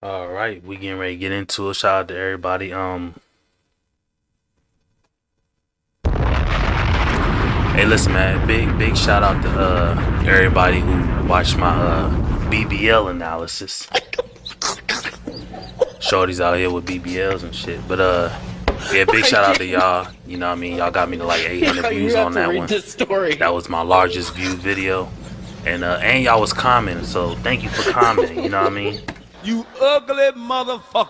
All right, we getting ready to get into it. Shout out to everybody. Hey, listen, man. Big shout out to everybody who watched my BBL analysis. Shorties out here with BBLs and shit. But yeah, big shout out to y'all. You know what I mean? Y'all got me to like 800 views You have on to that read one. this story. That was my largest viewed video. And y'all was commenting, so thank you for commenting. You know what I mean? You ugly motherfucker.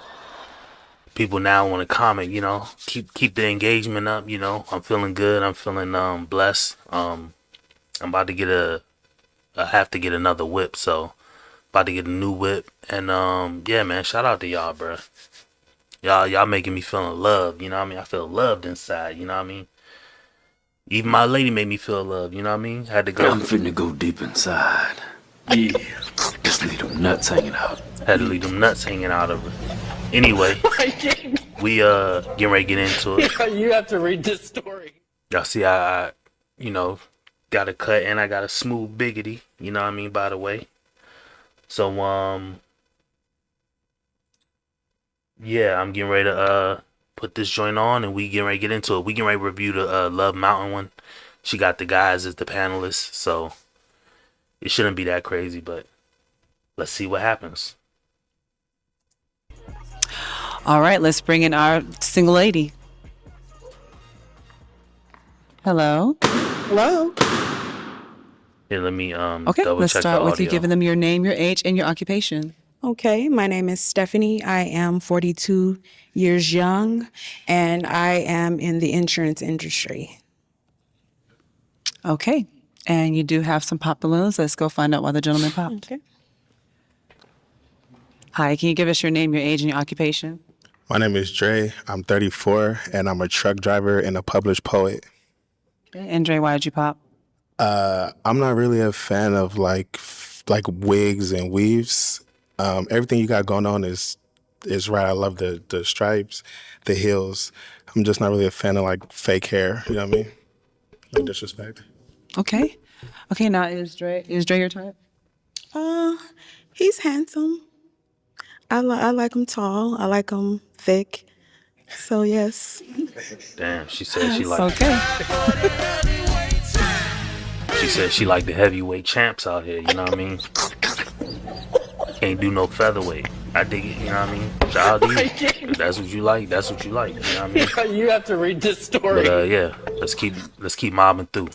People now want to comment. You know, keep the engagement up. You know, I'm feeling good. I'm feeling blessed. I'm about to get I have to get another whip, so about to get a new whip. And yeah, man, shout out to y'all, bro. Y'all making me feel loved. You know what I mean? I feel loved inside. You know what I mean? Even my lady made me feel loved. You know what I mean? Had to go. I'm finna go deep inside. Yeah, just leave them nuts hanging out. Had to leave them nuts hanging out of her. Anyway, we getting ready to get into it. You have to read this story. Y'all see, I you know, got a cut and I got a smooth biggity. You know what I mean? By the way, so yeah, I'm getting ready to put this joint on and we getting ready to get into it. We getting ready to review the Love Mountain one. She got the guys as the panelists, so it shouldn't be that crazy, but let's see what happens. All right, let's bring in our single lady. Hello. Hello. Here, let me Okay, double let's check start the with audio. you giving them your name, your age, and your occupation. Okay, my name is Stephanie. I am 42 years young, and I am in the insurance industry. Okay, and you do have some pop balloons. Let's go find out why the gentleman popped. Okay. Hi, can you give us your name, your age, and your occupation? My name is Dre. I'm 34, and I'm a truck driver and a published poet. Okay, and Dre, why did you pop? I'm not really a fan of like wigs and weaves. Everything you got going on is right. I love the stripes, the heels. I'm just not really a fan of like fake hair. You know what I mean? No disrespect. Okay. Okay, now is Dre your type? He's handsome. I like him tall. I like him thick. So yes. Damn, she said she like Okay. she said she like the heavyweight champs out here. You know what I mean? Can't do no featherweight. I dig it. You know what I mean? Shout out to you. If that's what you like, that's what you like. You know what I mean? You have to read this story. But yeah, let's keep mobbing through.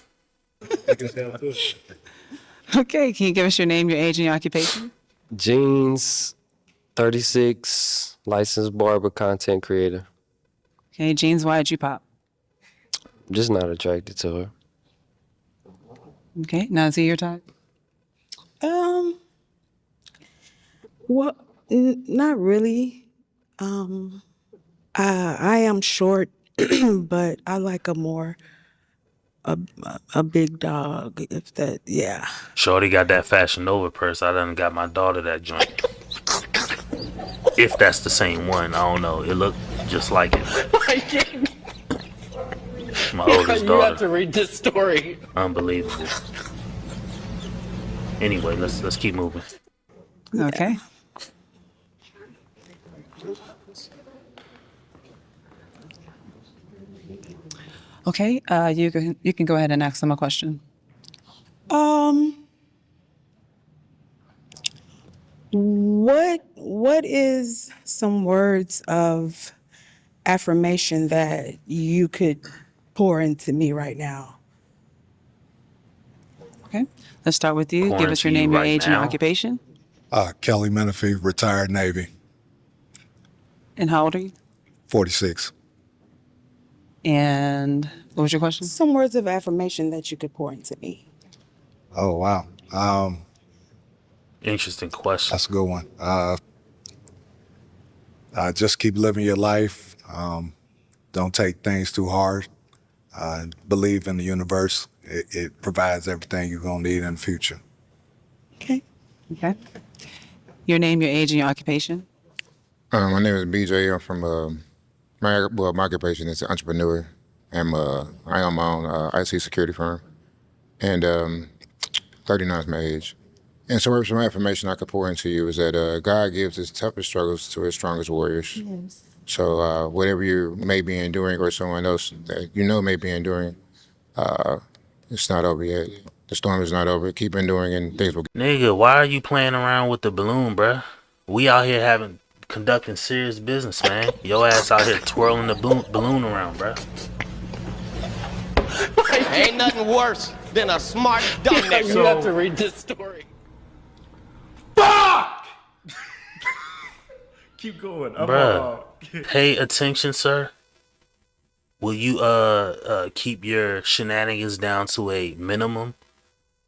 Okay, can you give us your name, your age, and your occupation? Jeans, 36, licensed barber, content creator. Okay, Jeans, why did you pop? I'm just not attracted to her. Okay, now is he your type? Well, not really. I am short, but I like a big dog. If that, yeah. Shorty got that Fashion Nova purse. I done got my daughter that joint. If that's the same one, I don't know. It looked just like it. My oldest You have daughter. to read this story. Unbelievable. Anyway, let's keep moving. Okay. Okay, you can go ahead and ask them a question. What is some words of affirmation that you could pour into me right now? Okay, let's start with you. Pouring Give us your to you name, your right age, and your now? occupation. Kelly Menifee, retired Navy, And how old are you? 46. And what was your question? Some words of affirmation that you could pour into me. Oh, wow. Interesting question. That's a good one. Just keep living your life. Don't take things too hard. Believe in the universe. It provides everything you're going to need in the future. Okay. Okay. Your name, your age, and your occupation. My name is BJ. I'm from my occupation is an entrepreneur. I own my own IC security firm, and 39 is my age. And some information I could pour into you is that God gives his toughest struggles to his strongest warriors. Yes. So whatever you may be enduring or someone else that you know may be enduring, it's not over yet. The storm is not over. Keep enduring and things will Nigga, why are you playing around with the balloon, bruh? We out here conducting serious business, man. Your ass out here twirling the balloon around, bruh. Ain't nothing worse than a smart dumbass. You have to read this story. Keep going. Bruh, pay attention, sir. Will you keep your shenanigans down to a minimum?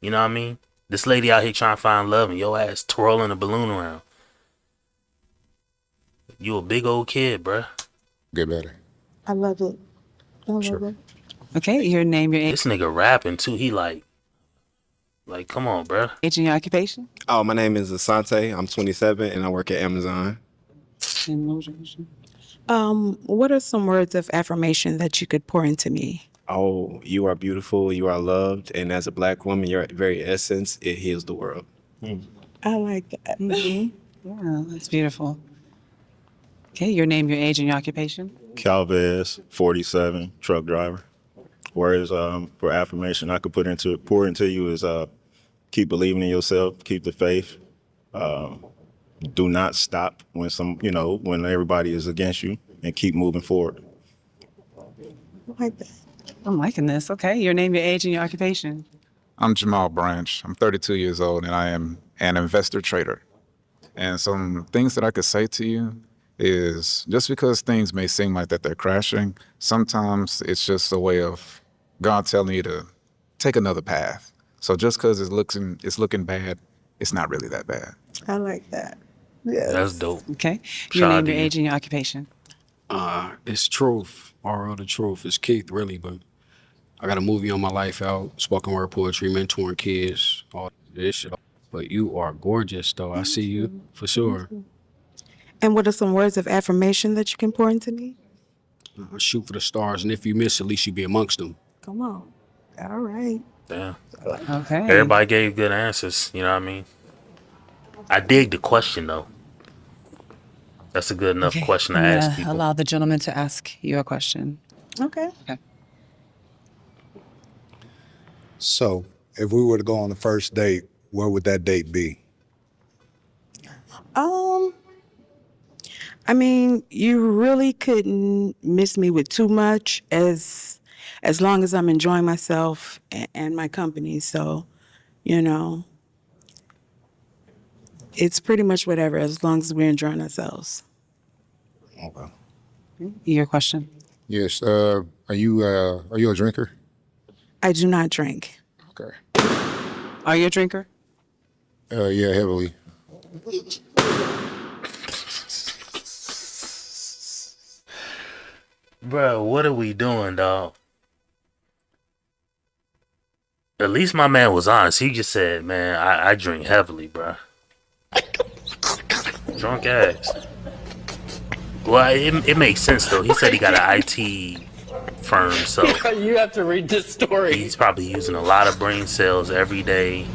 You know what I mean? This lady out here trying to find love and your ass twirling a balloon around. You a big old kid, bruh. get better. I love it. I love it. Okay, your name, your This nigga rapping too. He like, come on, bruh. age, and your occupation. Oh, my name is Asante. I'm 27 and I work at Amazon. And what was your question? What are some words of affirmation that you could pour into me? Oh, you are beautiful, you are loved, and as a Black woman, your very essence, it heals the world. I like that. Yeah, that's beautiful. Okay, your name, your age, and your occupation. Calvez, 47, truck driver. Words for affirmation I could pour into you is keep believing in yourself, keep the faith. Do not stop when when everybody is against you, and keep moving forward. I like that. I'm liking this. Okay, your name, your age, and your occupation. I'm Jamal Branch. I'm 32 years old and I am an investor trader. And some things that I could say to you is just because things may seem like that they're crashing, sometimes it's just a way of God telling you to take another path. So just because it's looking bad, it's not really that bad. I like that. Yes. That's dope. Okay, your Shout out name, to your you. age, and your occupation. It's Truth, RL the Truth. It's Keith, really, but I got a movie on my life out, spoken word poetry, mentoring kids, all this shit. But you are gorgeous, though. I see you, for sure. And what are some words of affirmation that you can pour into me? Shoot for the stars, and if you miss, at least you be amongst them. Come on. All right. Damn. Okay. Everybody gave good answers. You know what I mean? I dig the question though. That's a good enough question to I'm ask gonna people. allow the gentleman to ask you a question. Okay. So, if we were to go on the first date, where would that date be? I mean, you really couldn't miss me with too much as long as I'm enjoying myself and my company. So, it's pretty much whatever as long as we're enjoying ourselves. Okay. Your question. Yes. Are you a drinker? I do not drink. Okay. Are you a drinker? Yeah, heavily. Bro, what are we doing, dog? At least my man was honest. He just said, man, I drink heavily, bro. Drunk ass. Well, it makes sense, though. He said he got an IT firm, so You have to read this story. he's probably using a lot of brain cells every day.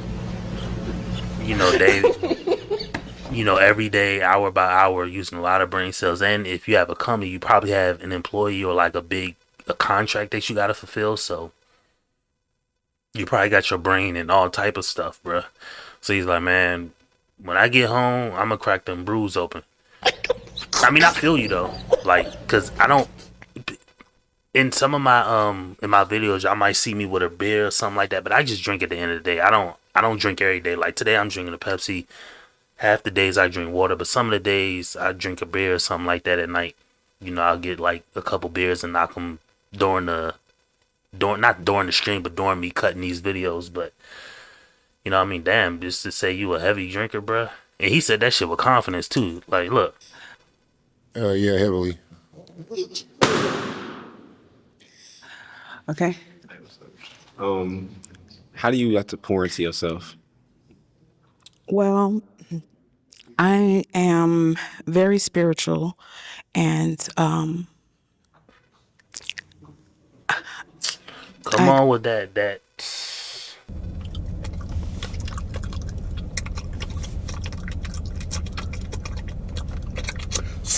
Every day, hour by hour, using a lot of brain cells. And if you have a company, you probably have an employee or like a contract that you gotta fulfill. So you probably got your brain and all type of stuff, bruh. So he's like, man, when I get home, I'm gonna crack them brews open. I mean, I feel you though, like, cause I don't. In some of my in my videos, y'all might see me with a beer or something like that, but I just drink at the end of the day. I don't drink every day. Like today, I'm drinking a Pepsi. Half the days I drink water, but some of the days I drink a beer or something like that at night. I'll get like a couple beers and knock them not during the stream, but during me cutting these videos. But what I mean, damn, just to say you a heavy drinker, bruh. And he said that shit with confidence too. Like, look. Yeah, heavily. Okay. How do you like to pour into yourself? Well, I am very spiritual and Come on with that.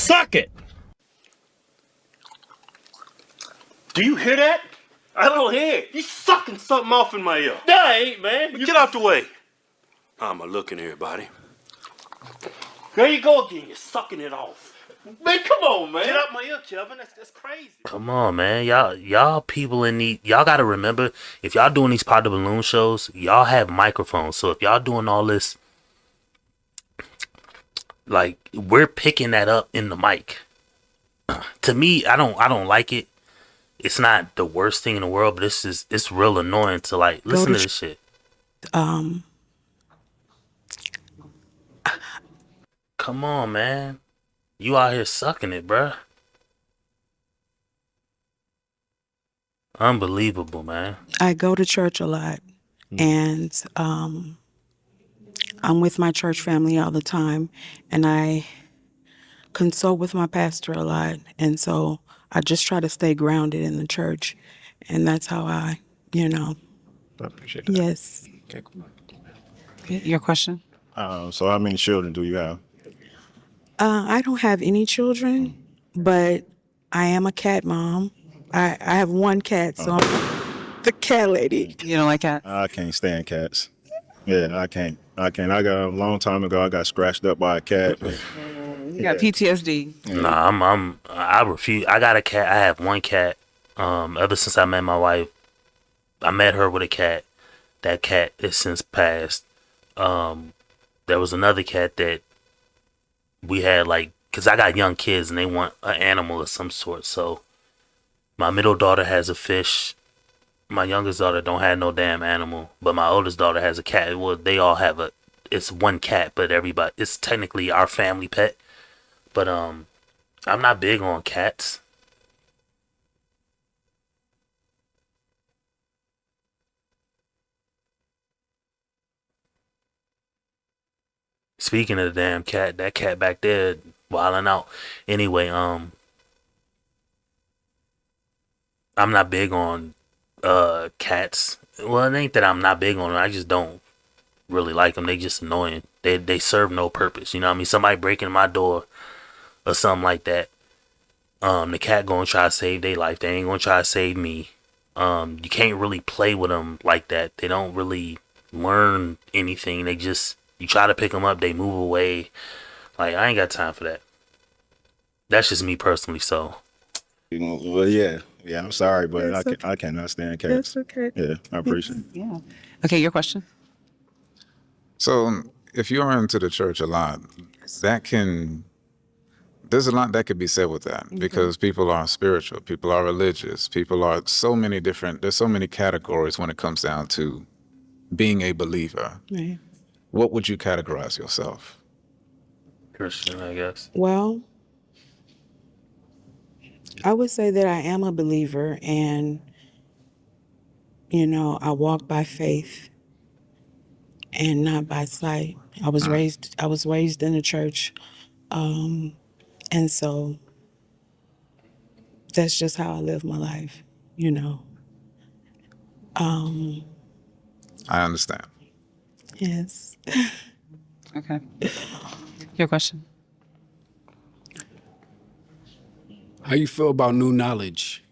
Suck it! Do you hear that? I don't hear it. You sucking something off in my ear. No, I ain't, man. Get out the way. I'ma look in here, buddy. There you go again. You're sucking it off. Man, come on, man. Get out my ear, Kevin. That's crazy. Come on, man. Y'all people in need. Y'all gotta remember, if y'all doing these Pop the Balloon shows, y'all have microphones. So if y'all doing all this, like, we're picking that up in the mic. To me, I don't like it. It's not the worst thing in the world, but it's real annoying to, like, listen to this shit. Come on, man. You out here sucking it, bruh. Unbelievable, man. I go to church a lot, and I'm with my church family all the time, and I consult with my pastor a lot, and so I just try to stay grounded in the church, and that's how I. I appreciate that. Yes. Okay, cool. Your question? So how many children do you have? I don't have any children, but I am a cat mom. I have one cat, so I'm the cat lady. You don't like cats? I can't stand cats. Yeah, I can't. I got a long time ago. I got scratched up by a cat. You got PTSD. Nah, I refuse. I got a cat. I have one cat. Ever since I met my wife, I met her with a cat. That cat is since passed. There was another cat that we had, like, cause I got young kids and they want an animal of some sort. So my middle daughter has a fish. My youngest daughter don't have no damn animal, but my oldest daughter has a cat. Well, they all have it's one cat, but it's technically our family pet. But I'm not big on cats. Speaking of the damn cat, that cat back there wilding out. Anyway, I'm not big on cats. Well, it ain't that I'm not big on them. I just don't really like them. They just annoying. They serve no purpose. You know what I mean? Somebody breaking my door or something like that. The cat gonna try to save their life. They ain't gonna try to save me. You can't really play with them like that. They don't really learn anything. You try to pick them up, they move away. Like, I ain't got time for that. That's just me personally. So, Well, yeah, I'm sorry, but I cannot stand cats. That's okay. Yeah, I appreciate it. Yeah. Okay, your question? So if you're into the church a lot, there's a lot that could be said with that because people are spiritual, people are religious, people are there's so many categories when it comes down to being a believer. Right. What would you categorize yourself? Christian, I guess. Well, I would say that I am a believer, and I walk by faith and not by sight. I was raised in the church, and so that's just how I live my life. I understand. Yes. Okay. Your question? How you feel about new knowledge?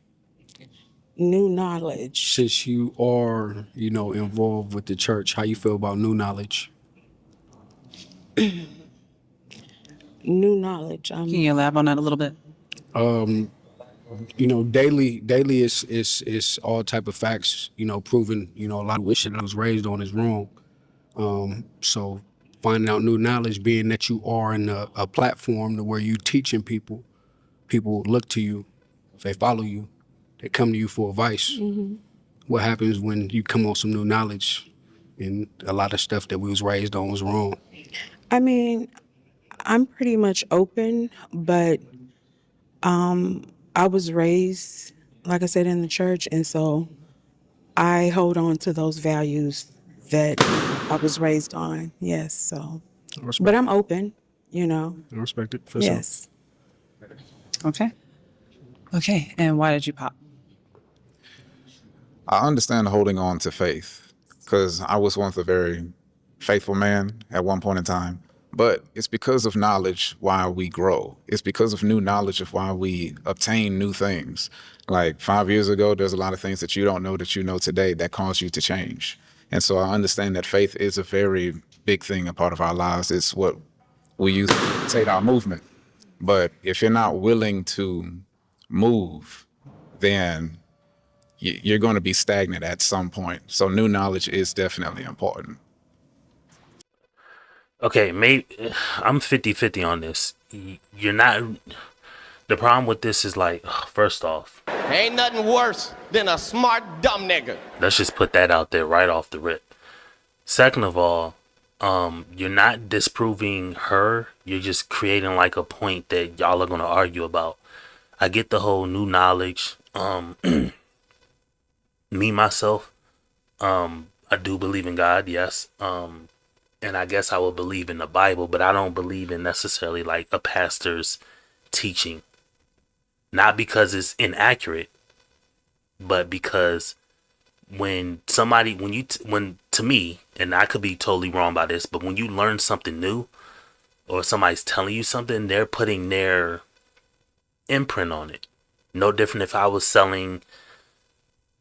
New knowledge. Since you are, involved with the church, how you feel about new knowledge? New knowledge. Can you elaborate on that a little bit? Daily is all type of facts, proven, a lot of shit I was raised on is wrong. So finding out new knowledge, being that you are in a platform to where you teaching people look to you, they follow you, they come to you for advice. Mm-hmm. What happens when you come on some new knowledge and a lot of stuff that we was raised on was wrong? I mean, I'm pretty much open, but I was raised, like I said, in the church, and so I hold on to those values that I was raised on. Yes, so. But I'm open, I respect it. For yes. Okay. Okay, and why did you pop? I understand holding on to faith because I was once a very faithful man at one point in time, But it's because of knowledge why we grow. It's because of new knowledge of why we obtain new things. Like 5 years ago, there's a lot of things that you don't know that you know today that cause you to change. And so I understand that faith is a very big thing, a part of our lives. It's what we use to facilitate our movement. But if you're not willing to move, then you're going to be stagnant at some point. So new knowledge is definitely important. Okay, maybe I'm 50-50 on this. You're not. The problem with this is like, first off, Ain't nothing worse than a smart dumb nigga. let's just put that out there right off the rip. Second of all, you're not disproving her. You're just creating like a point that y'all are gonna argue about. I get the whole new knowledge. Me myself, I do believe in God, yes. And I guess I will believe in the Bible, but I don't believe in necessarily like a pastor's teaching. Not because it's inaccurate, but because when somebody, when to me, and I could be totally wrong by this, but when you learn something new or somebody's telling you something, they're putting their imprint on it. No different if I was selling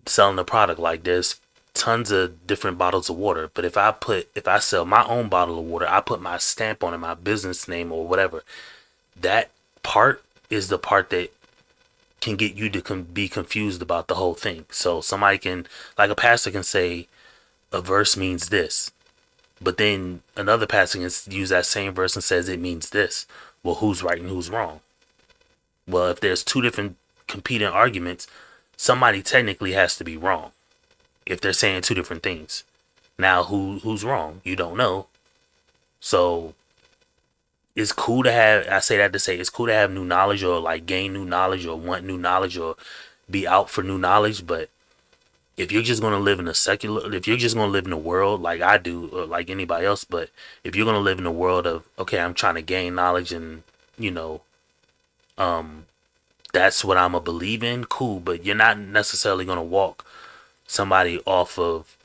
a product. Like there's tons of different bottles of water, but if I sell my own bottle of water, I put my stamp on it, my business name or whatever. That part is the part that can get you to be confused about the whole thing. So somebody can, like a pastor can say a verse means this, but then another pastor can use that same verse and says it means this. Well, who's right and who's wrong? Well, if there's two different competing arguments, somebody technically has to be wrong if they're saying two different things. Now, who's wrong? You don't know. So it's cool to have, I say that to say it's cool to have new knowledge or like gain new knowledge or want new knowledge or be out for new knowledge. But if you're just going to live in if you're just going to live in a world like I do or like anybody else, but if you're going to live in a world of, okay, I'm trying to gain knowledge and, that's what I'm going to believe in, cool. But you're not necessarily going to walk somebody off of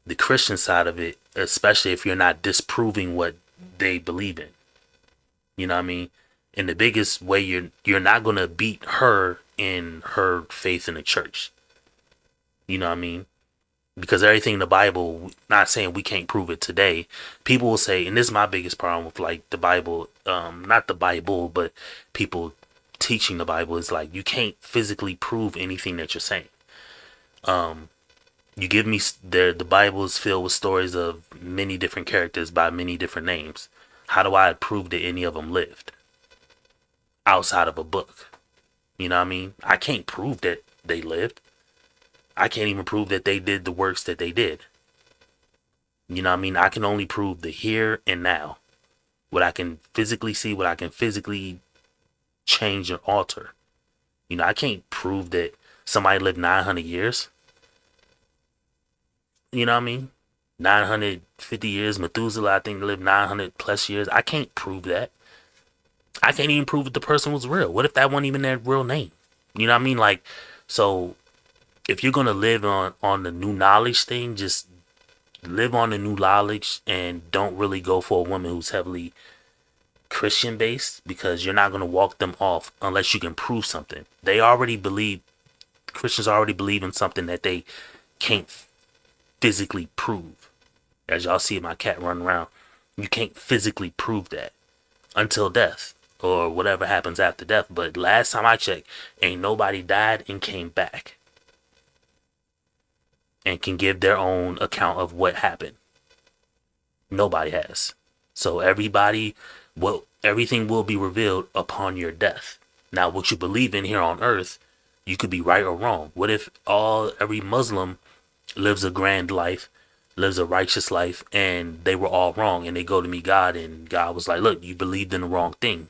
the Christian side of it, especially if you're not disproving what they believe in. You know what I mean? And the biggest way you're not gonna beat her in her faith in the church. You know what I mean? Because everything in the Bible, not saying we can't prove it today. People will say, and this is my biggest problem with like the Bible, not the Bible, but people teaching the Bible is like you can't physically prove anything that you're saying. You give me the Bible is filled with stories of many different characters by many different names. How do I prove that any of them lived outside of a book? You know what I mean? I can't prove that they lived. I can't even prove that they did the works that they did. You know what I mean? I can only prove the here and now. What I can physically see, what I can physically change or alter. You know, I can't prove that somebody lived 900 years. You know what I mean? 950 years. Methuselah, I think, lived 900 plus years. I can't prove that. I can't even prove that the person was real. What if that wasn't even their real name? You know what I mean? Like, so if you're going to live on the new knowledge thing, just live on the new knowledge and don't really go for a woman who's heavily Christian based, because you're not going to walk them off unless you can prove something. Christians already believe in something that they can't physically prove. As y'all see my cat running around, you can't physically prove that until death or whatever happens after death. But last time I checked, ain't nobody died and came back and can give their own account of what happened. Nobody has. So everything will be revealed upon your death. Now, what you believe in here on earth, you could be right or wrong. What if every Muslim lives a grand life, lives a righteous life, and they were all wrong, and they go to meet God, and God was like, look, you believed in the wrong thing.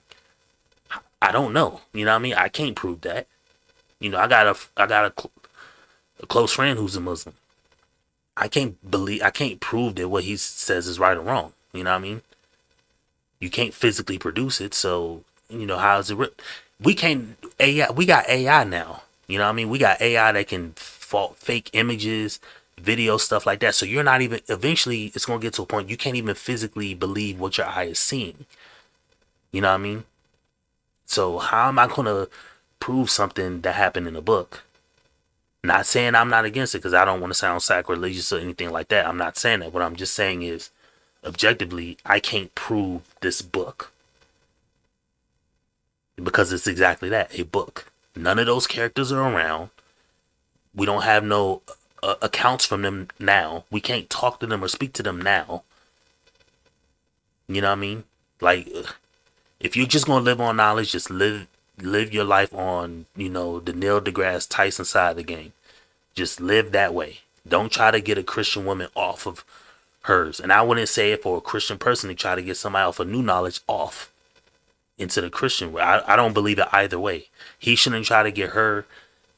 I don't know. You know what I mean? I can't prove that. You know, I got a close friend who's a Muslim. I can't prove that what he says is right or wrong. You know what I mean? You can't physically produce it, so, you know, how is it? We got AI now. You know what I mean? We got AI that can fake images, video stuff like that. So you're not even, eventually it's going to get to a point you can't even physically believe what your eye is seeing. You know what I mean? So how am I going to prove something that happened in a book? Not saying I'm not against it, because I don't want to sound sacrilegious or anything like that. I'm not saying that. What I'm just saying is, objectively, I can't prove this book. Because it's exactly that, a book. None of those characters are around. We don't have no accounts from them now. We can't talk to them or speak to them now. You know what I mean? Like, if you're just gonna live on knowledge, just live your life on, you know, the Neil deGrasse Tyson side of the game. Just live that way. Don't try to get a Christian woman off of hers. And I wouldn't say it for a Christian person to try to get somebody off of new knowledge off into the Christian way. I don't believe it either way. He shouldn't try to get her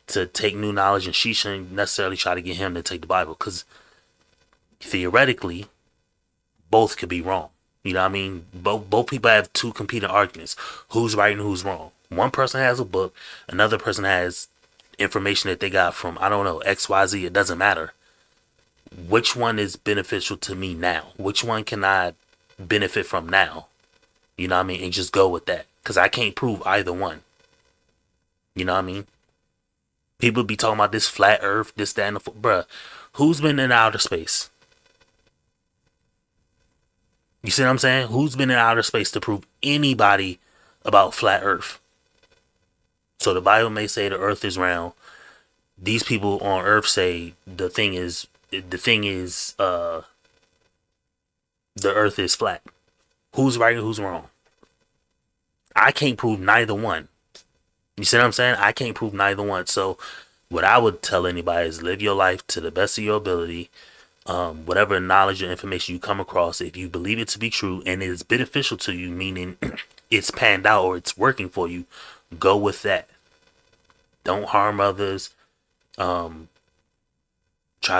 to take new knowledge, and she shouldn't necessarily try to get him to take the Bible, because theoretically both could be wrong. You know what I mean? Both people have two competing arguments. Who's right and who's wrong? One person has a book, another person has information that they got from, I don't know, XYZ. It doesn't matter. Which one is beneficial to me now? Which one can I benefit from now? You know what I mean? And just go with that, because I can't prove either one. You know what I mean? People be talking about this flat earth, this, that, and the... Bruh, who's been in outer space? You see what I'm saying? Who's been in outer space to prove anybody about flat earth? So the Bible may say the earth is round. These people on earth say the thing is the earth is flat. Who's right and who's wrong? I can't prove neither one. You see what I'm saying? I can't prove neither one. So what I would tell anybody is live your life to the best of your ability. Whatever knowledge or information you come across, if you believe it to be true and it is beneficial to you, meaning it's panned out or it's working for you, go with that. Don't harm others. Try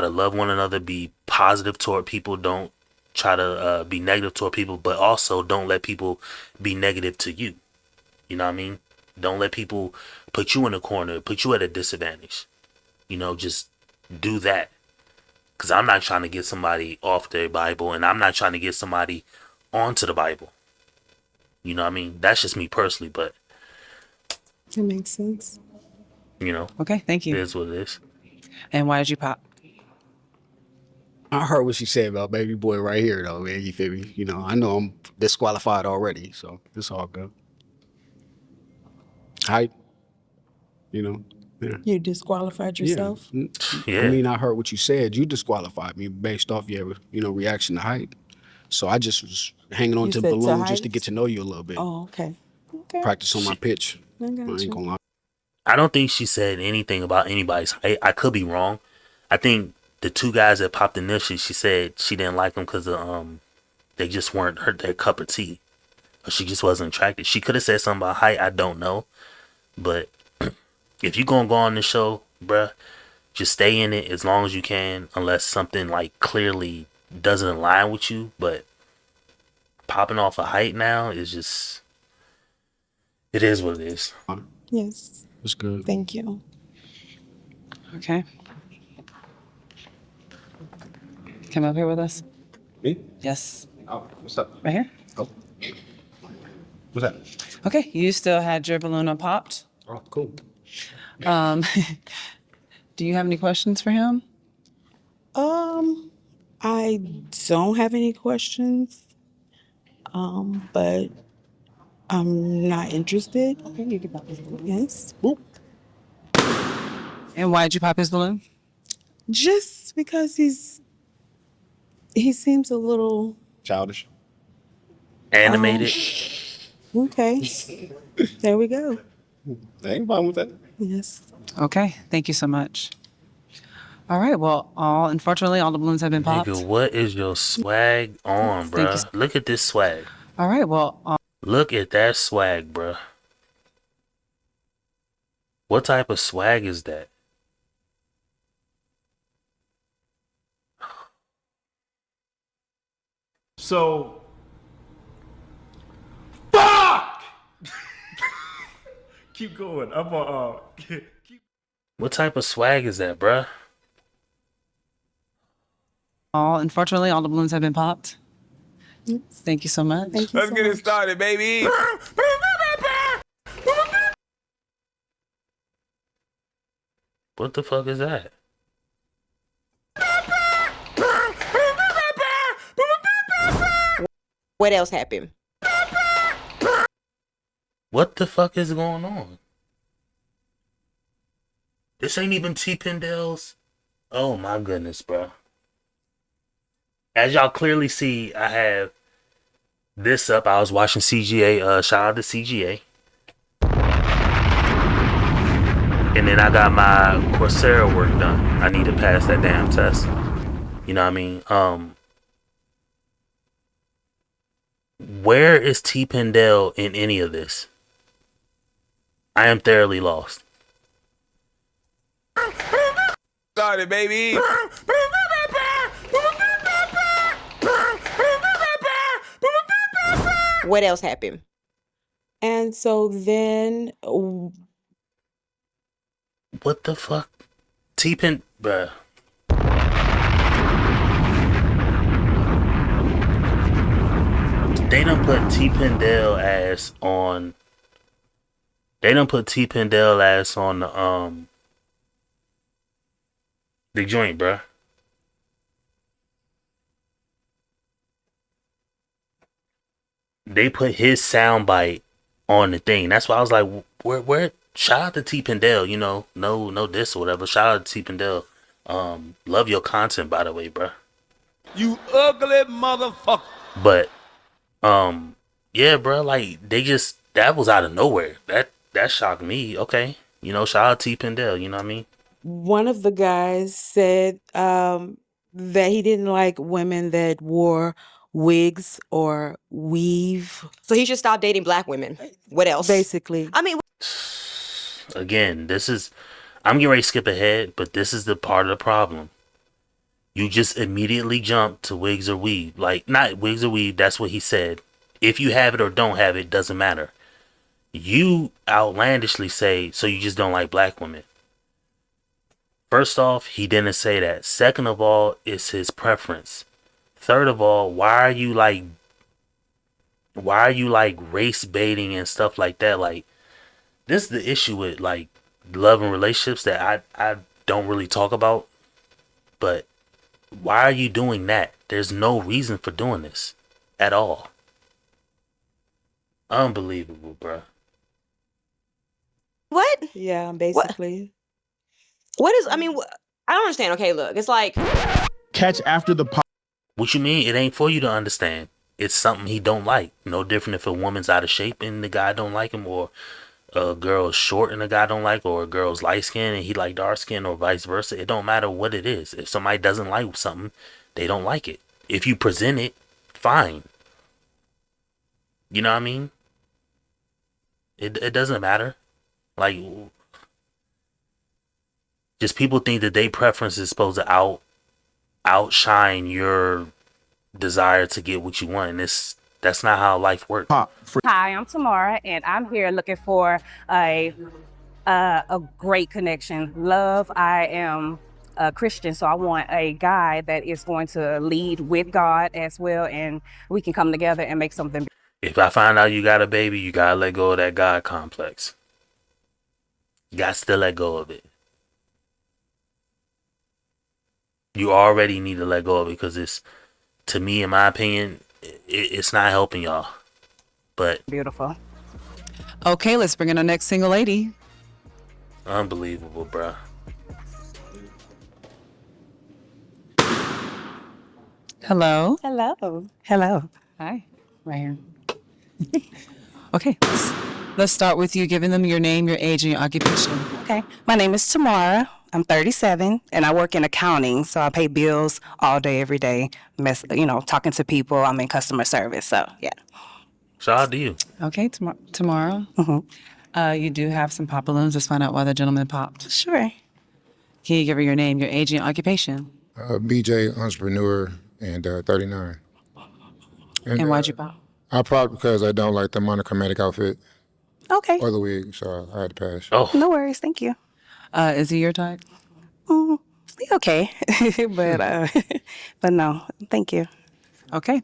to love one another. Be positive toward people. Don't try to be negative toward people, but also don't let people be negative to you. You know what I mean? Don't let people put you in a corner, put you at a disadvantage. You know, just do that. Because I'm not trying to get somebody off their Bible, and I'm not trying to get somebody onto the Bible. You know what I mean? That's just me personally, but... That makes sense. You know? Okay, thank you. It is what it is. And why did you pop? I heard what she said about baby boy right here, though, man. You feel me? You know, I know I'm disqualified already, so it's all good. Height, you know. Yeah. You disqualified yourself? Yeah. I mean, I heard what you said. You disqualified me based off your, reaction to height. So I just was hanging on You to said to balloon just to height? get to know you a little bit. Oh, okay. Okay. Practice on my pitch. I got I ain't you. gonna lie. I don't think she said anything about anybody's height. I could be wrong. I think the two guys that popped initially, she said she didn't like them because they just weren't their cup of tea. Or she just wasn't attracted. She could have said something about height. I don't know. But if you gonna go on the show, bruh, just stay in it as long as you can, unless something like clearly doesn't align with you. But popping off a height now is just, it is what it is. Yes. It's good. Thank you. Okay. Come up here with us. Me? Yes. Oh, what's up? Right here. Oh. What's that? Okay, you still had your balloon unpopped. Oh, cool. Do you have any questions for him? I don't have any questions. But I'm not interested. Okay, you can pop his balloon. Yes. Boop. And why did you pop his balloon? Just because he seems a little Childish. Animated. okay. There we go. I ain't problem with that. Yes. Okay, thank you so much. All right, well, unfortunately, all the balloons have been popped. Nigga, what is your swag on, Thank bruh? you. Look at this swag. All right, well, Look at that swag, bruh. What type of swag is that? So, fuck! Keep going. I'm keep. What type of swag is that, bruh? Unfortunately, all the balloons have been popped. Thank you so much. Thank you Let's so get it much. started, baby. What the fuck is that? What else happened? What the fuck is going on? This ain't even T Pendle's. Oh my goodness, bro. As y'all clearly see, I have this up. I was watching CGA. Shout out to CGA. And then I got my Coursera work done. I need to pass that damn test. You know what I mean? Where is T Pendle in any of this? I am thoroughly lost. Started, baby. What else happened? And so then What the fuck? T-Pen, bruh. They done put T Pendle ass on. They done put T Pendle ass on the joint, bruh. They put his soundbite on the thing. That's why I was like, where? Shout out to T Pendle, you know, no diss or whatever. Shout out to T Pendle. Love your content, by the way, bruh. You ugly motherfucker. But yeah, bro, like that was out of nowhere. That shocked me. Okay, you know, shout out T Pendle. You know what I mean? one of the guys said that he didn't like women that wore wigs or weave. So he should stop dating black women. What else? Basically. I mean, Again, I'm getting ready to skip ahead, but this is the part of the problem. You just immediately jump to wigs or weave. Like, not wigs or weave, that's what he said. If you have it or don't have it, doesn't matter. You outlandishly say, so you just don't like black women. First off, he didn't say that. Second of all, it's his preference. Third of all, why are you like race baiting and stuff like that? Like, this is the issue with like love and relationships that I don't really talk about. But why are you doing that? There's no reason for doing this at all. Unbelievable, bro. what? Yeah, basically. What is? I mean, I don't understand. Okay, look, it's like Catch after the pop. What you mean? It ain't for you to understand. It's something he don't like. No different if a woman's out of shape and the guy don't like him, or a girl is short and the guy don't like, or a girl's light skin and he like dark skin, or vice versa. It don't matter what it is. If somebody doesn't like something, they don't like it. If you present it, fine. You know what I mean? It doesn't matter. Like, just people think that their preference is supposed to outshine your desire to get what you want, and that's not how life works. Hi, I'm Tamara, and I'm here looking for a great connection. Love. I am a Christian, so I want a guy that is going to lead with God as well, and we can come together and make something. If I find out you got a baby, you gotta let go of that God complex. You gotta still let go of it. You already need to let go of it, because it's, to me, in my opinion, it's not helping y'all. But beautiful. Okay, let's bring in our next single lady. Unbelievable, bruh. Hello. Hello. Hello. Hi. Right here. Okay. Let's start with you giving them your name, your age, and your occupation. Okay. My name is Tamara. I'm 37, and I work in accounting, so I pay bills all day, every day. Talking to people. I'm in customer service, so yeah. Shout out to you. Okay, tomorrow. You do have some pop balloons. Let's find out why the gentleman popped. Sure. Can you give her your name, your age, and your occupation? BJ, entrepreneur, and 39. And why'd you pop? I popped because I don't like the monochromatic outfit. Okay. Or the wig, so I had to pass. Oh. No worries. Thank you. Is he your type? Okay, but but no, thank you. Okay.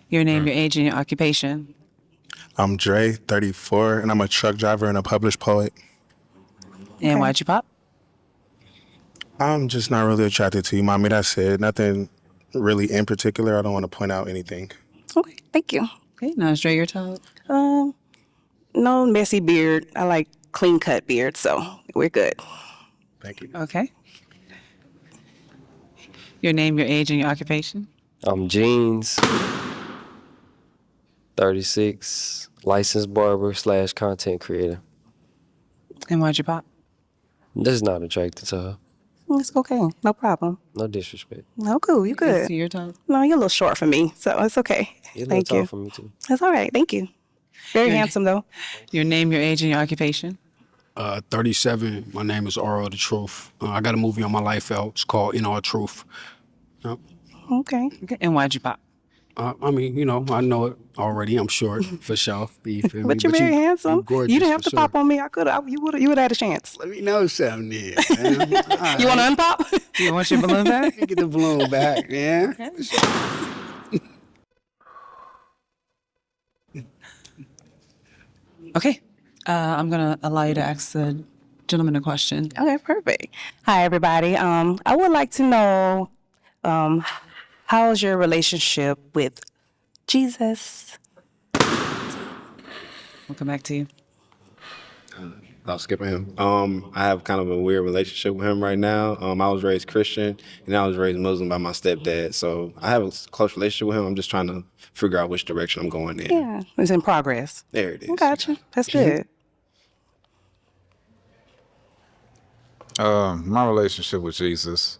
Your name, your age, and your occupation. I'm Dre, 34, and I'm a truck driver and a published poet. And why'd you pop? I'm just not really attracted to you, mommy. That's it. Nothing really in particular. I don't want to point out anything. Okay, thank you. Okay, now Dre, your time. No messy beard. I like clean cut beard, so we're good. Thank you. Okay. Your name, your age, and your occupation. I'm Jeans, 36, licensed barber / content creator. And why'd you pop? Just not attracted to her. It's okay. No problem. No disrespect. No, cool. You good. See your time. No, you're a little short for me, so it's okay. You're a little Thank tall you. for me too. That's all right. Thank you. Very handsome, though. Your name, your age, and your occupation. 37. My name is Oro the Truth. I got a movie on my life out. It's called In All Truth. Yep. Okay. And why'd you pop? I mean, you know, I know it already. I'm short for sure. You feel me? But you're very handsome. You're gorgeous, You didn't have for to pop on me. I could have. You would have had a chance. Let me know something then. Man. You want to unpop? You want your balloon back? Get the balloon back, man. Okay. I'm gonna allow you to ask the gentleman a question. Okay, perfect. Hi, everybody. I would like to know, how's your relationship with Jesus? We'll come back to you. I'll skip him. I have kind of a weird relationship with him right now. I was raised Christian and I was raised Muslim by my stepdad. So I have a close relationship with him. I'm just trying to figure out which direction I'm going in. Yeah, it's in progress. There it is. I got you. That's good. My relationship with Jesus,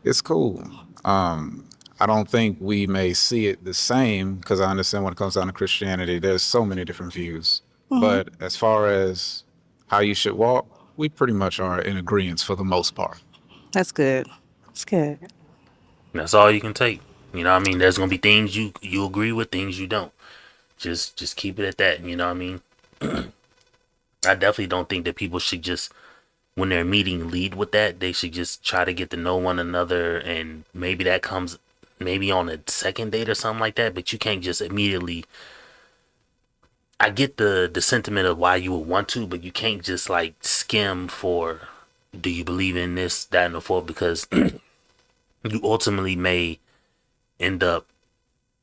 it's cool. I don't think we may see it the same because I understand when it comes down to Christianity, there's so many different views. Mhm. But as far as how you should walk, we pretty much are in agreement for the most part. That's good. That's good. That's all you can take. You know what I mean? There's gonna be things you agree with, things you don't. Just keep it at that. You know what I mean? I definitely don't think that people should just, when they're meeting, lead with that. They should just try to get to know one another, and maybe that comes maybe on a second date or something like that. But you can't just immediately. I get the sentiment of why you would want to, but you can't just like skim for, do you believe in this, that, and the fourth, because you ultimately may end up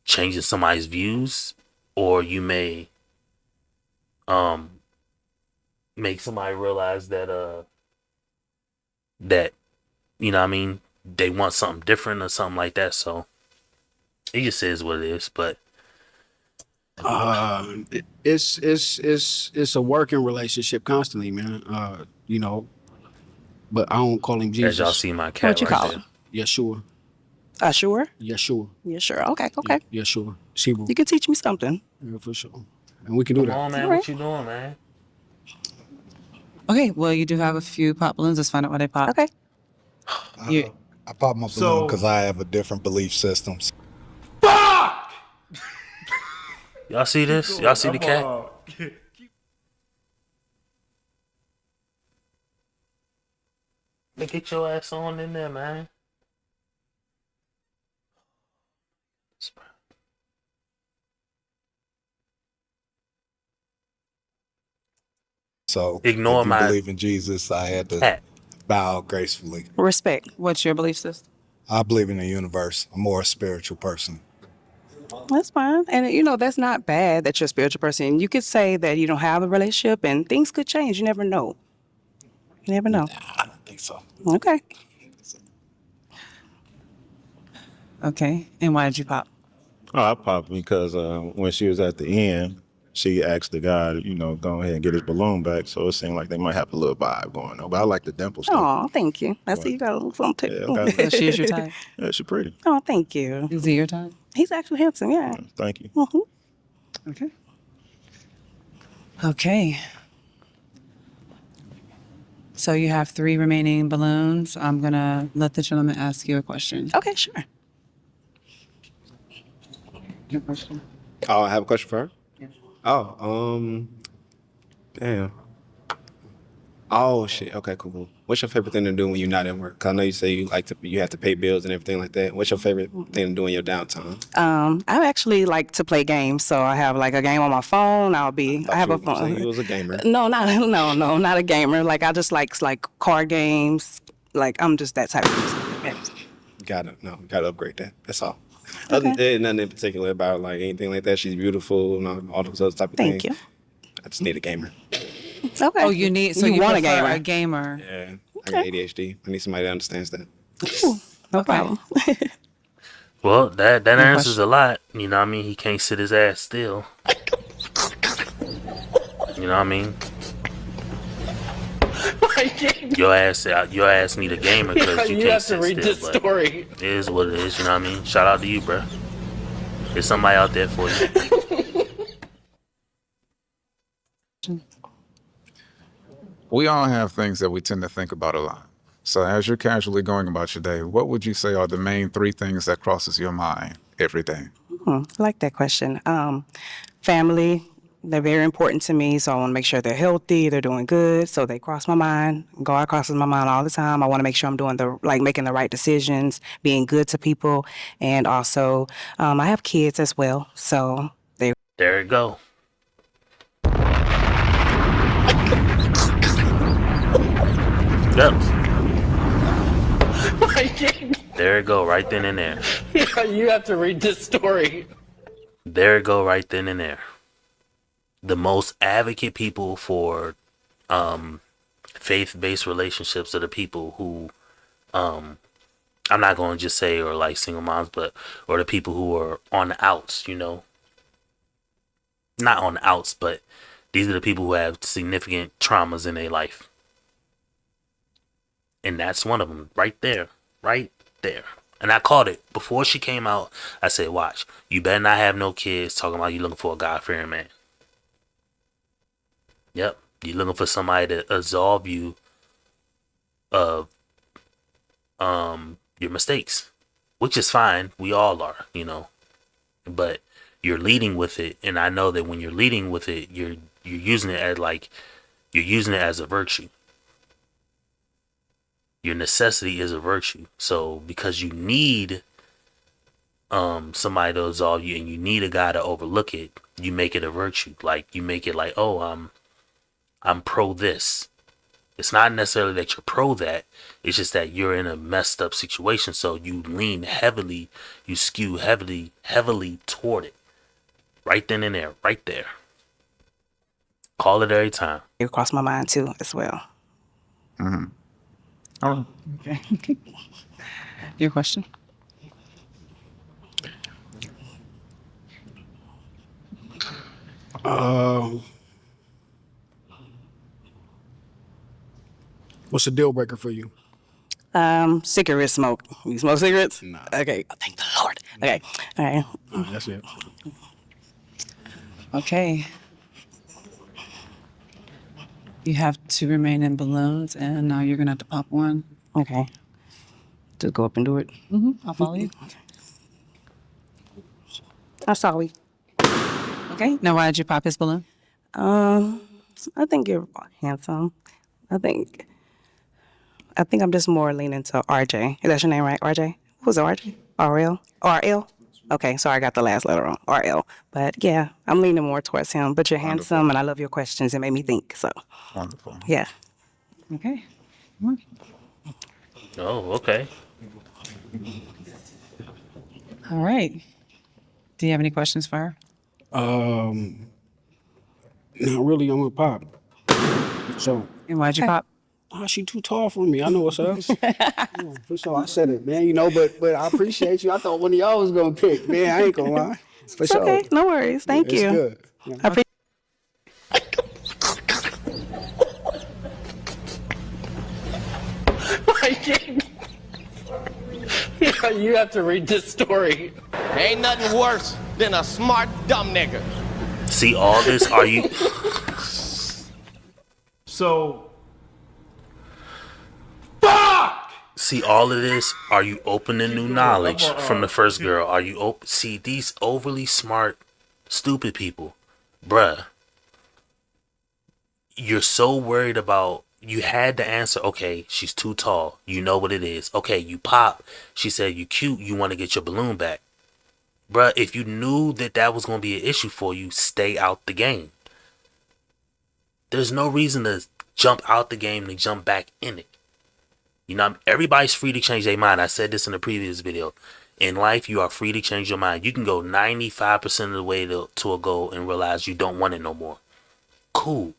changing somebody's views, or you may make somebody realize that that, you know what I mean, they want something different or something like that. So it just is what it is. But it's a working relationship constantly, man. You know, but I don't call him Jesus. as y'all see my cat What you right call there. him? Yeshua. Sure? Yeshua. Yeah, sure. Okay, okay. Yeshua. It's Hebrew. You can teach me something. Yeah, for sure. And we can do Come that. on, man. All right. What you doing, man? Okay, well, you do have a few pop balloons. Let's find out why they pop. Okay. You, I pop my balloon because I have a different belief system. Y'all see this? Y'all see the cat? Man, get your ass on in there, man. So Ignore if you my believe in Jesus, I had to cat. bow gracefully. Respect. what's your belief system? I believe in the universe. I'm more a spiritual person. That's fine. And, you know, that's not bad that you're a spiritual person. You could say that you don't have a relationship and things could change. You never know. You never know. I don't think so. Okay. Okay, and why did you pop? Oh, I popped because when she was at the end, she asked the guy, you know, go ahead and get his balloon back. So it seemed like they might have a little vibe going on. But I like the dimple stuff. Oh, thank you. I see you got a little something too. Yeah, okay. So she's your type. Yeah, she's pretty. Oh, thank you. Is he your type? He's actually handsome, yeah. Thank you. Mm-hmm. Okay. Okay. So you have 3 remaining balloons. I'm gonna let the gentleman ask you a question. Okay, sure. Your question? Oh, I have a question for her? Yeah. Oh, damn. Oh shit. Okay, cool. What's your favorite thing to do when you're not at work? 'Cause I know you say you have to pay bills and everything like that. What's your favorite thing to do in your downtime? I actually like to play games, so I have like a game on my phone. I have a phone. You was a gamer. No, no, not a gamer. Like I just like card games. Like I'm just that type of person. Gotta upgrade that. That's all. Other than nothing in particular about like anything like that. She's beautiful and all those other type of things. Thank you. I just need a gamer. Okay. Oh, you want prefer a gamer. Yeah. I got ADHD. I need somebody that understands that. No problem. Well, that answers a lot. You know what I mean? He can't sit his ass still. You know what I mean? Your ass need a gamer because you can't have to sit read still. this but story. It is what it is. You know what I mean? Shout out to you, bro. There's somebody out there for you. We all have things that we tend to think about a lot. So as you're casually going about your day, what would you say are the main 3 things that crosses your mind every day? I like that question. Family, they're very important to me, so I want to make sure they're healthy, they're doing good. So they cross my mind. God crosses my mind all the time. I want to make sure I'm doing making the right decisions, being good to people, and also I have kids as well. So There it go. Yep. There it go, right then and there. You have to read this story. There it go, right then and there. The most advocate people for faith-based relationships are the people who I'm not going to just say or like single moms, or the people who are on the outs, you know. Not on the outs, but these are the people who have significant traumas in their life. And that's one of them right there. Right there. And I called it before she came out. I said, watch, you better not have no kids talking about you looking for a God-fearing man. Yep. You're looking for somebody to absolve you of your mistakes, which is fine. We all are, you know. But you're leading with it, and I know that when you're leading with it, you're using it as a virtue. Your necessity is a virtue. So because you need somebody to absolve you and you need a guy to overlook it, you make it a virtue. Like you make it like, oh, I'm pro this. It's not necessarily that you're pro that. It's just that you're in a messed up situation. So you lean heavily, you skew heavily toward it. Right then and there, right there. Call it every time. it crossed my mind too as well. Mm-hmm. All right. Okay. Your question? What's a deal breaker for you? Cigarette smoke. You smoke cigarettes? No. Okay. Oh, thank the Lord. Okay. All right. That's it. Okay. You have to remain in balloons, and now you're gonna have to pop one. Okay. Just go up and do it. I'll follow you. I'm sorry. Okay. Now, why did you pop his balloon? I think you're handsome. I think I'm just more leaning to RJ. Is that your name, right? RJ? Who's RJ? RL? RL? Okay, sorry, I got the last letter wrong. RL. But yeah, I'm leaning more towards him. But you're handsome, and I love your questions. It made me think. So. Wonderful. Yeah. Okay. Oh, okay. All right. Do you have any questions for her? Not really. I'm a pop. So. And why'd you pop? Oh, she too tall for me. I know what's up. For sure, I said it, man. You know, but I appreciate you. I thought one of y'all was gonna pick, man. I ain't gonna lie. For It's sure. okay. No worries. Thank you. It's good. Yeah. I appreciate You have to read this story. Ain't nothing worse than a smart dumb nigga. See all this? Are you? So, See all of this? Are you open to new knowledge from the first girl? Are you open? See these overly smart, stupid people, bruh. You're so worried about you had the answer. Okay, she's too tall. You know what it is. Okay, you pop. She said you cute. You want to get your balloon back. Bruh, if you knew that was going to be an issue for you, stay out the game. There's no reason to jump out the game and jump back in it. You know, everybody's free to change their mind. I said this in a previous video. In life, you are free to change your mind. You can go 95% of the way to a goal and realize you don't want it no more. Cool.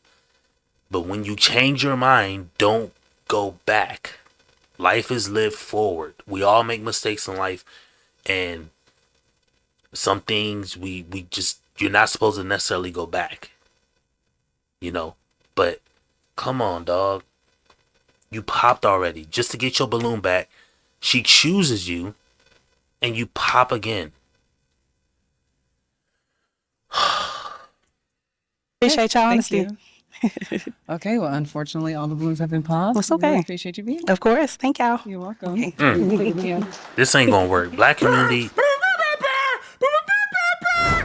But when you change your mind, don't go back. Life is lived forward. We all make mistakes in life, and some things we just, you're not supposed to necessarily go back. You know, but come on, dog. You popped already. Just to get your balloon back, she chooses you, and you pop again. Appreciate y'all Thank honesty. you. Okay, well, unfortunately, all the balloons have been popped. It's We really okay. appreciate you being here. Of course. Thank y'all. You're welcome. This ain't gonna work. Black community.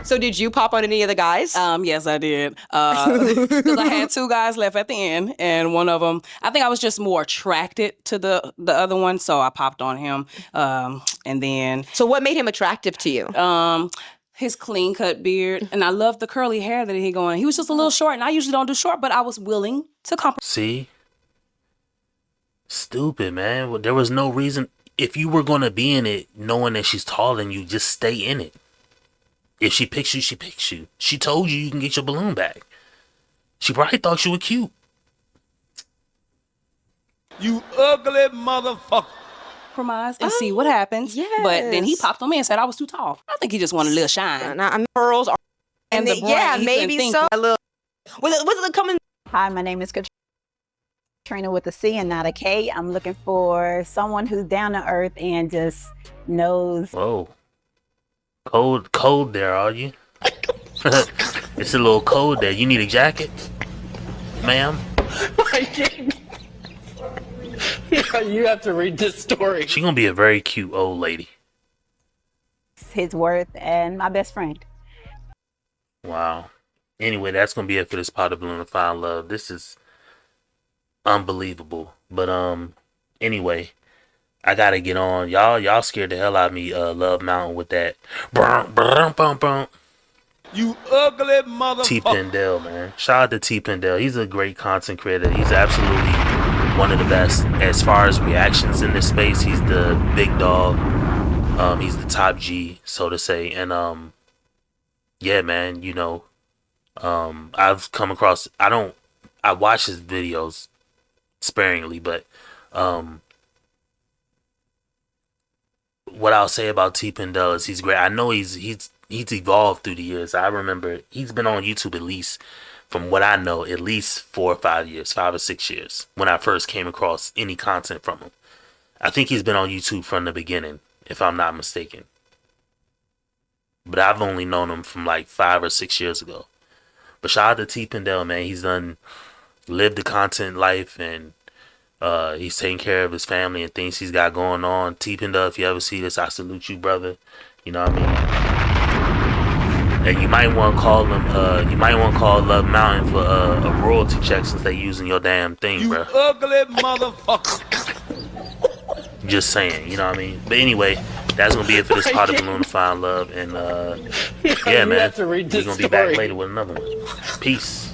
So did you pop on any of the guys? Yes, I did. Because I had two guys left at the end, and one of them, I think I was just more attracted to the other one, so I popped on him. And then. So what made him attractive to you? His clean cut beard, and I loved the curly hair that he had going. He was just a little short, and I usually don't do short, but I was willing to compromise. See? Stupid, man. Well, there was no reason. If you were gonna be in it, knowing that she's taller than you, just stay in it. If she picks you, she picks you. She told you can get your balloon back. She probably thought you were cute. You ugly motherfucker. Compromise and see what happens. But then he popped on me and said I was too tall. I think he just wanted a little shine. Pearls are, and the yeah, brain, he maybe couldn't so. think. A little. Was it coming? Hi, my name is Katrina with a C and not a K. I'm looking for someone who's down to earth and just knows. Whoa. Cold there, are you? It's a little cold there. You need a jacket, ma'am? You have to read this story. She gonna be a very cute old lady. His worth and my best friend. Wow. Anyway, that's gonna be it for this Pot of Balloon and Find Love. This is unbelievable. But anyway, I gotta get on. Y'all scared the hell out of me, Love Mountain with that. You ugly motherfucker. T Pendel, man. Shout out to T Pendel. He's a great content creator. He's absolutely one of the best as far as reactions in this space. He's the big dog. He's the top G, so to say. And yeah, man, you know, I've come across, I watch his videos sparingly, but what I'll say about T Pendel is he's great. I know he's evolved through the years. I remember he's been on YouTube at least, from what I know, at least 4 or 5 years, 5 or 6 years, when I first came across any content from him. I think he's been on YouTube from the beginning, if I'm not mistaken. But I've only known him from like 5 or 6 years ago. But shout out to T Pendel, man. He's lived the content life, and he's taking care of his family and things he's got going on. T Pendel, if you ever see this, I salute you, brother. You know what I mean? And you might want to call them. You might want to call Love Mountain for a royalty check since they using your damn thing, bro. You ugly motherfucker. Just saying, you know what I mean? But anyway, that's gonna be it for this Pot of Balloon to Find Love, and yeah, man, we're gonna be back later with another one. Peace.